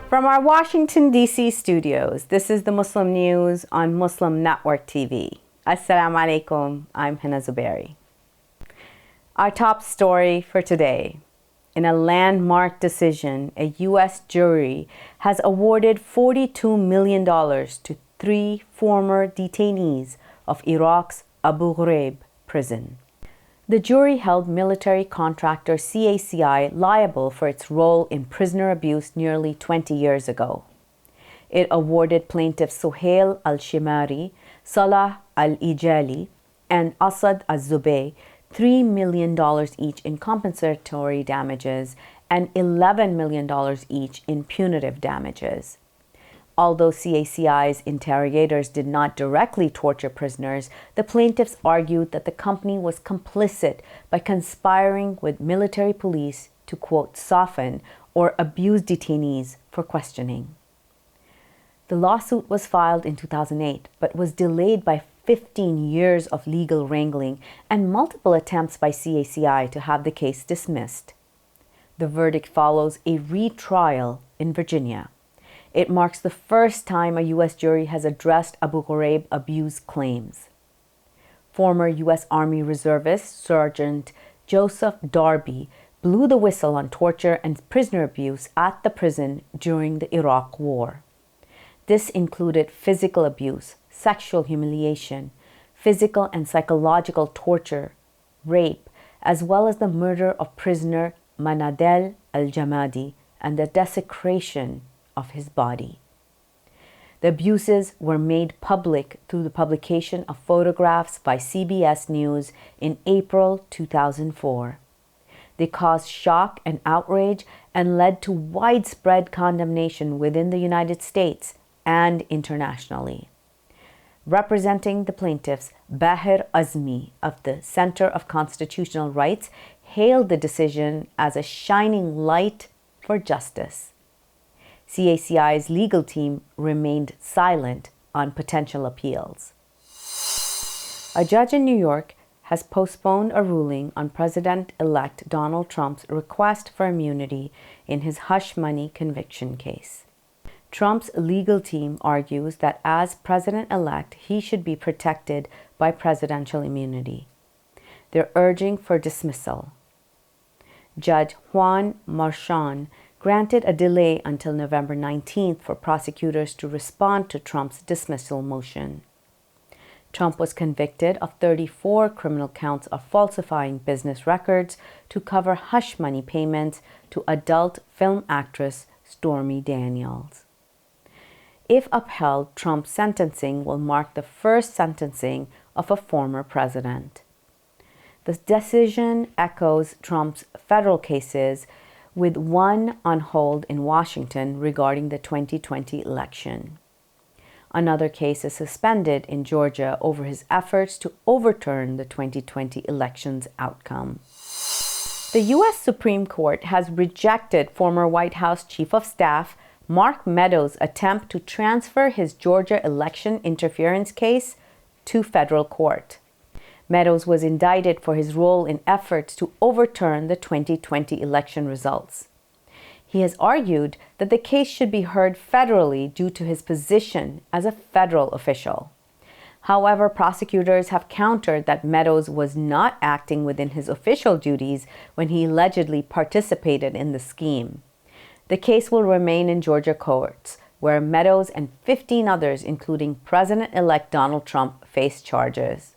From our Washington, D.C. studios, this is the Muslim News on Muslim Network TV. Assalamu alaikum, I'm Hena Zuberi. Our top story for today. In a landmark decision, a U.S. jury has awarded $42 million to 3 former detainees of Iraq's Abu Ghraib prison. The jury held military contractor CACI liable for its role in prisoner abuse nearly 20 years ago. It awarded plaintiffs Suhail al-Shimari, Salah al-Ijali, and Asad al-Zubey $3 million each in compensatory damages and $11 million each in punitive damages. Although CACI's interrogators did not directly torture prisoners, the plaintiffs argued that the company was complicit by conspiring with military police to, quote, soften or abuse detainees for questioning. The lawsuit was filed in 2008, but was delayed by 15 years of legal wrangling and multiple attempts by CACI to have the case dismissed. The verdict follows a retrial in Virginia. It marks the first time a U.S. jury has addressed Abu Ghraib abuse claims. Former U.S. Army Reservist Sergeant Joseph Darby blew the whistle on torture and prisoner abuse at the prison during the Iraq War. This included physical abuse, sexual humiliation, physical and psychological torture, rape, as well as the murder of prisoner Manadel al-Jamadi and the desecration of his body. The abuses were made public through the publication of photographs by CBS News in April 2004. They caused shock and outrage and led to widespread condemnation within the United States and internationally. Representing the plaintiffs, Bahir Azmi of the Center of Constitutional Rights hailed the decision as a shining light for justice. CACI's legal team remained silent on potential appeals. A judge in New York has postponed a ruling on President-elect Donald Trump's request for immunity in his hush money conviction case. Trump's legal team argues that as president-elect, he should be protected by presidential immunity. They're urging for dismissal. Judge Juan Marchand granted a delay until November 19th for prosecutors to respond to Trump's dismissal motion. Trump was convicted of 34 criminal counts of falsifying business records to cover hush money payments to adult film actress Stormy Daniels. If upheld, Trump's sentencing will mark the first sentencing of a former president. The decision echoes Trump's federal cases, with one on hold in Washington regarding the 2020 election. Another case is suspended in Georgia over his efforts to overturn the 2020 election's outcome. The U.S. Supreme Court has rejected former White House Chief of Staff Mark Meadows' attempt to transfer his Georgia election interference case to federal court. Meadows was indicted for his role in efforts to overturn the 2020 election results. He has argued that the case should be heard federally due to his position as a federal official. However, prosecutors have countered that Meadows was not acting within his official duties when he allegedly participated in the scheme. The case will remain in Georgia courts, where Meadows and 15 others, including President-elect Donald Trump, face charges.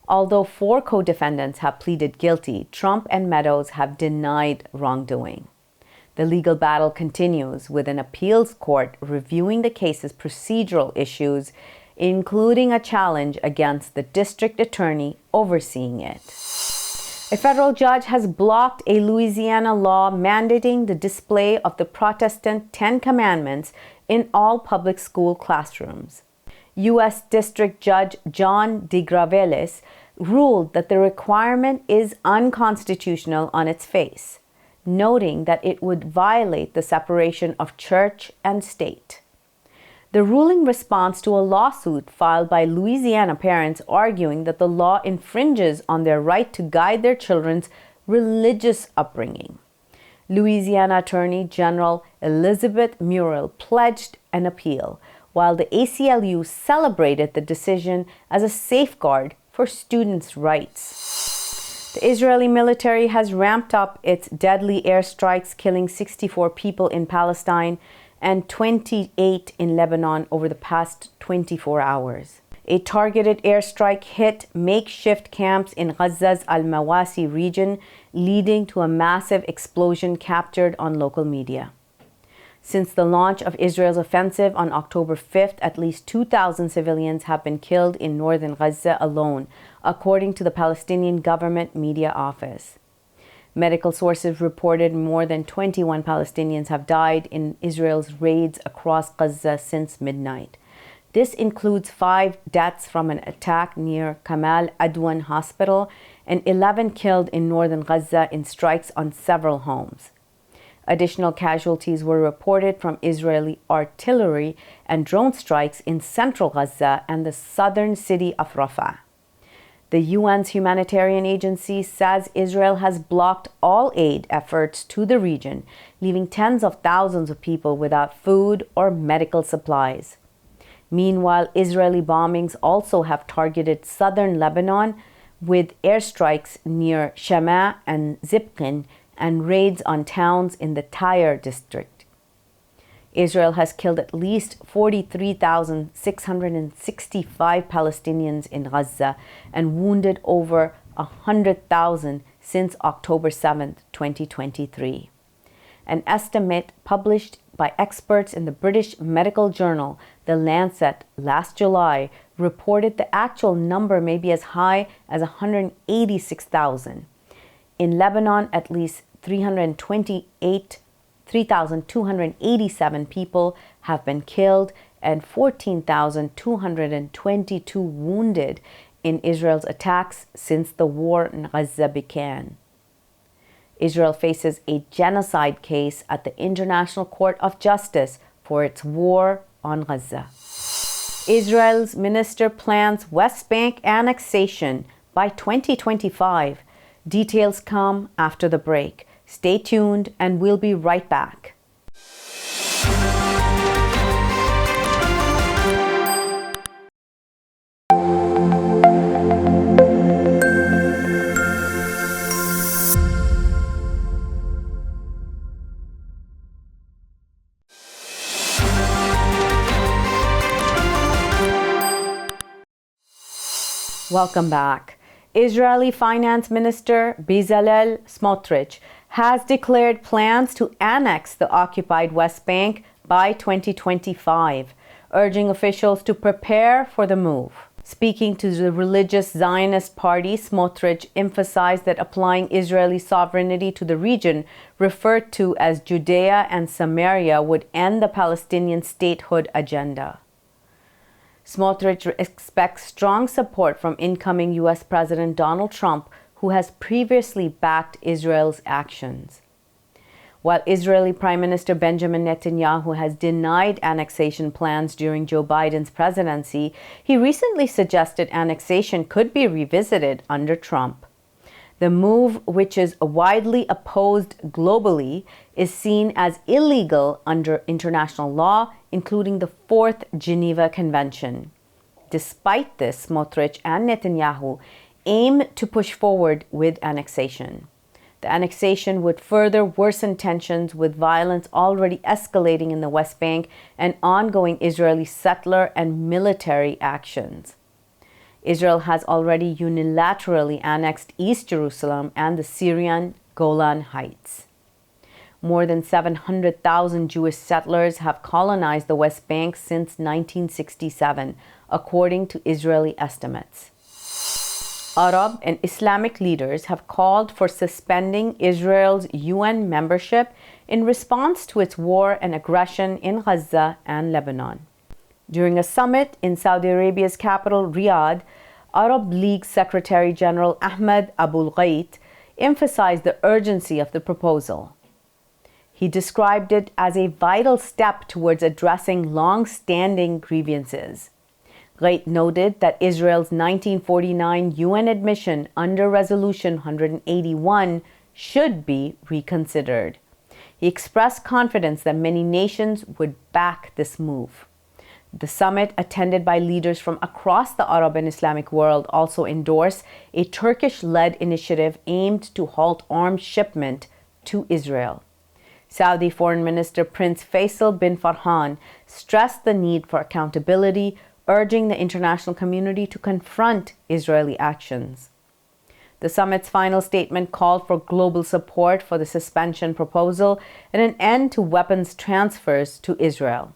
Although 4 co-defendants have pleaded guilty, Trump and Meadows have denied wrongdoing. The legal battle continues, with an appeals court reviewing the case's procedural issues, including a challenge against the district attorney overseeing it. A federal judge has blocked a Louisiana law mandating the display of the Protestant Ten Commandments in all public school classrooms. U.S. District Judge John DeGravelis ruled that the requirement is unconstitutional on its face, noting that it would violate the separation of church and state. The ruling responds to a lawsuit filed by Louisiana parents arguing that the law infringes on their right to guide their children's religious upbringing. Louisiana Attorney General Elizabeth Murrell pledged an appeal, while the ACLU celebrated the decision as a safeguard for students' rights. The Israeli military has ramped up its deadly airstrikes, killing 64 people in Palestine and 28 in Lebanon over the past 24 hours. A targeted airstrike hit makeshift camps in Gaza's Al-Mawasi region, leading to a massive explosion captured on local media. Since the launch of Israel's offensive on October 5th, at least 2,000 civilians have been killed in northern Gaza alone, according to the Palestinian government media office. Medical sources reported more than 21 Palestinians have died in Israel's raids across Gaza since midnight. This includes 5 deaths from an attack near Kamal Adwan Hospital and 11 killed in northern Gaza in strikes on several homes. Additional casualties were reported from Israeli artillery and drone strikes in central Gaza and the southern city of Rafah. The UN's humanitarian agency says Israel has blocked all aid efforts to the region, leaving tens of thousands of people without food or medical supplies. Meanwhile, Israeli bombings also have targeted southern Lebanon with airstrikes near Shama and Zibqin and raids on towns in the Tyre district. Israel has killed at least 43,665 Palestinians in Gaza and wounded over 100,000 since October 7, 2023. An estimate published by experts in the British medical journal The Lancet last July reported the actual number may be as high as 186,000. In Lebanon, at least 3,287 people have been killed and 14,222 wounded in Israel's attacks since the war in Gaza began. Israel faces a genocide case at the International Court of Justice for its war on Gaza. Israel's minister plans West Bank annexation by 2025. Details come after the break. Stay tuned and we'll be right back. Welcome back. Israeli Finance Minister Bezalel Smotrich has declared plans to annex the occupied West Bank by 2025, urging officials to prepare for the move. Speaking to the religious Zionist party, Smotrich emphasized that applying Israeli sovereignty to the region, referred to as Judea and Samaria, would end the Palestinian statehood agenda. Smotrich expects strong support from incoming U.S. President Donald Trump, who has previously backed Israel's actions. While Israeli Prime Minister Benjamin Netanyahu has denied annexation plans during Joe Biden's presidency, he recently suggested annexation could be revisited under Trump. The move, which is widely opposed globally, is seen as illegal under international law, including the Fourth Geneva Convention. Despite this, Smotrich and Netanyahu aim to push forward with annexation. The annexation would further worsen tensions, with violence already escalating in the West Bank and ongoing Israeli settler and military actions. Israel has already unilaterally annexed East Jerusalem and the Syrian Golan Heights. More than 700,000 Jewish settlers have colonized the West Bank since 1967, according to Israeli estimates. Arab and Islamic leaders have called for suspending Israel's UN membership in response to its war and aggression in Gaza and Lebanon. During a summit in Saudi Arabia's capital, Riyadh, Arab League Secretary General Ahmed Abul-Ghait emphasized the urgency of the proposal. He described it as a vital step towards addressing long-standing grievances. Ghait noted that Israel's 1949 UN admission under Resolution 181 should be reconsidered. He expressed confidence that many nations would back this move. The summit, attended by leaders from across the Arab and Islamic world, also endorsed a Turkish-led initiative aimed to halt arms shipment to Israel. Saudi Foreign Minister Prince Faisal bin Farhan stressed the need for accountability, urging the international community to confront Israeli actions. The summit's final statement called for global support for the suspension proposal and an end to weapons transfers to Israel.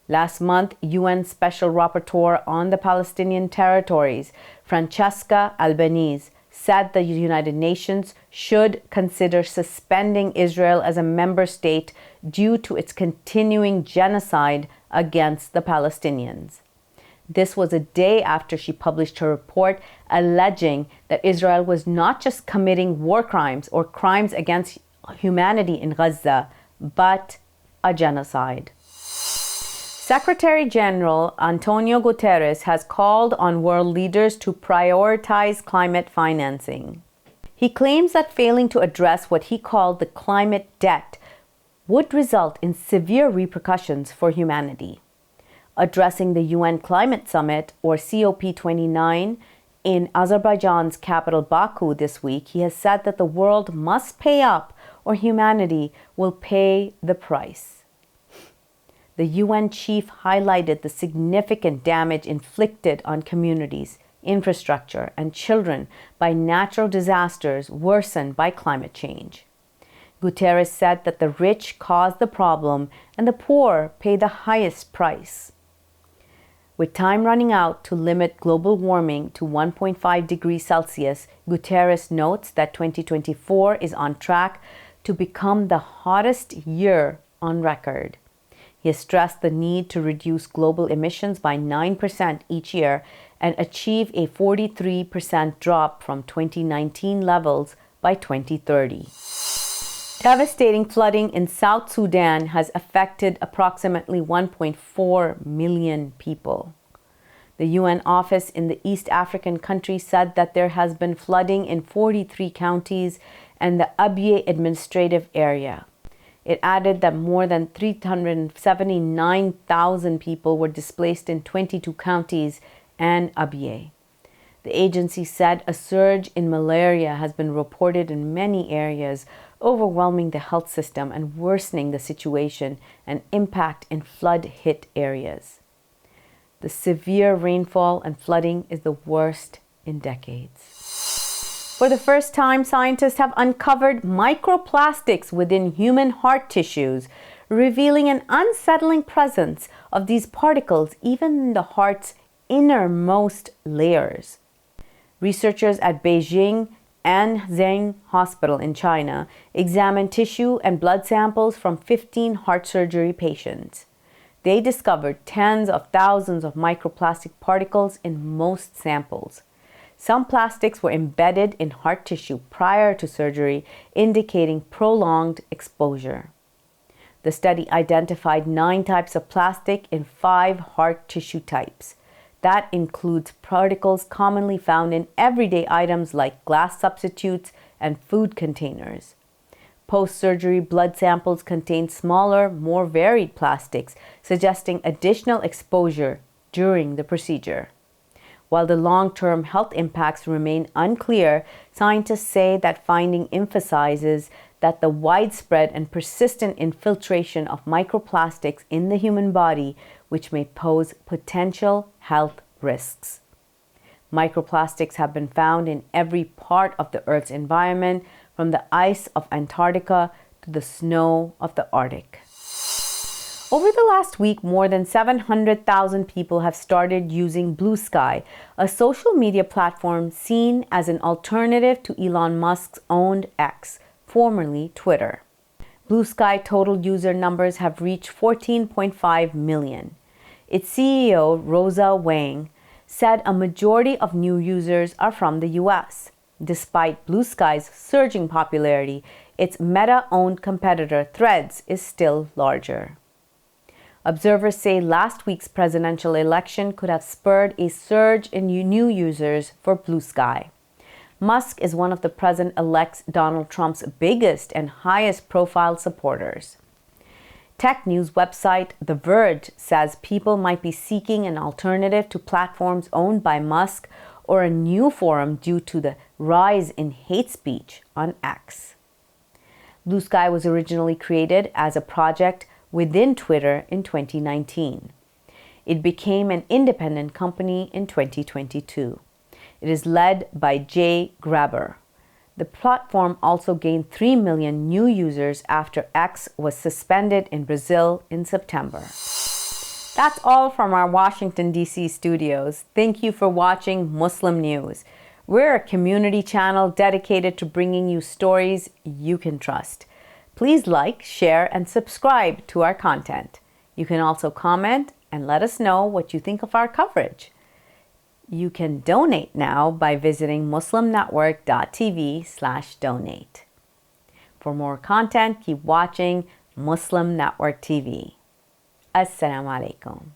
Last month, UN Special Rapporteur on the Palestinian territories, Francesca Albanese, said the United Nations should consider suspending Israel as a member state due to its continuing genocide against the Palestinians. This was a day after she published her report alleging that Israel was not just committing war crimes or crimes against humanity in Gaza, but a genocide. Secretary General Antonio Gutteres has called on world leaders to prioritize climate financing. He claims that failing to address what he called the climate debt would result in severe repercussions for humanity. Addressing the UN Climate Summit, or COP29, in Azerbaijan's capital Baku this week, he has said that the world must pay up or humanity will pay the price. The UN chief highlighted the significant damage inflicted on communities, infrastructure, and children by natural disasters worsened by climate change. Gutteres said that the rich cause the problem and the poor pay the highest price. With time running out to limit global warming to 1.5 degrees Celsius, Gutteres notes that 2024 is on track to become the hottest year on record. He has stressed the need to reduce global emissions by 9% each year and achieve a 43% drop from 2019 levels by 2030. Devastating flooding in South Sudan has affected approximately 1.4 million people. The UN office in the East African country said that there has been flooding in 43 counties and the Abyei administrative area. It added that more than 379,000 people were displaced in 22 counties and Abyei. The agency said a surge in malaria has been reported in many areas, overwhelming the health system and worsening the situation and impact in flood-hit areas. The severe rainfall and flooding is the worst in decades. For the first time, scientists have uncovered microplastics within human heart tissues, revealing an unsettling presence of these particles even in the heart's innermost layers. Researchers at Beijing Anzheng Hospital in China examined tissue and blood samples from 15 heart surgery patients. They discovered tens of thousands of microplastic particles in most samples. Some plastics were embedded in heart tissue prior to surgery, indicating prolonged exposure. The study identified 9 types of plastic in 5 heart tissue types. That includes particles commonly found in everyday items like glass substitutes and food containers. Post-surgery blood samples contained smaller, more varied plastics, suggesting additional exposure during the procedure. While the long-term health impacts remain unclear, scientists say that finding emphasizes that the widespread and persistent infiltration of microplastics in the human body, which may pose potential health risks. Microplastics have been found in every part of the Earth's environment, from the ice of Antarctica to the snow of the Arctic. Over the last week, more than 700,000 people have started using Bluesky, a social media platform seen as an alternative to Elon Musk's owned X, formerly Twitter. Bluesky total user numbers have reached 14.5 million. Its CEO, Rosa Wang, said a majority of new users are from the US. Despite Bluesky's surging popularity, its Meta-owned competitor Threads is still larger. Observers say last week's presidential election could have spurred a surge in new users for Bluesky. Musk is one of the President-elect Donald Trump's biggest and highest profile supporters. Tech news website The Verge says people might be seeking an alternative to platforms owned by Musk or a new forum due to the rise in hate speech on X. Bluesky was originally created as a project within Twitter in 2019. It became an independent company in 2022. It is led by Ghraib. The platform also gained 3 million new users after X was suspended in Brazil in September. That's all from our Washington, D.C. studios. Thank you for watching Muslim News. We're a community channel dedicated to bringing you stories you can trust. Please like, share, and subscribe to our content. You can also comment and let us know what you think of our coverage. You can donate now by visiting muslimnetwork.tv/donate. For more content, keep watching Muslim Network TV. Assalamu alaikum.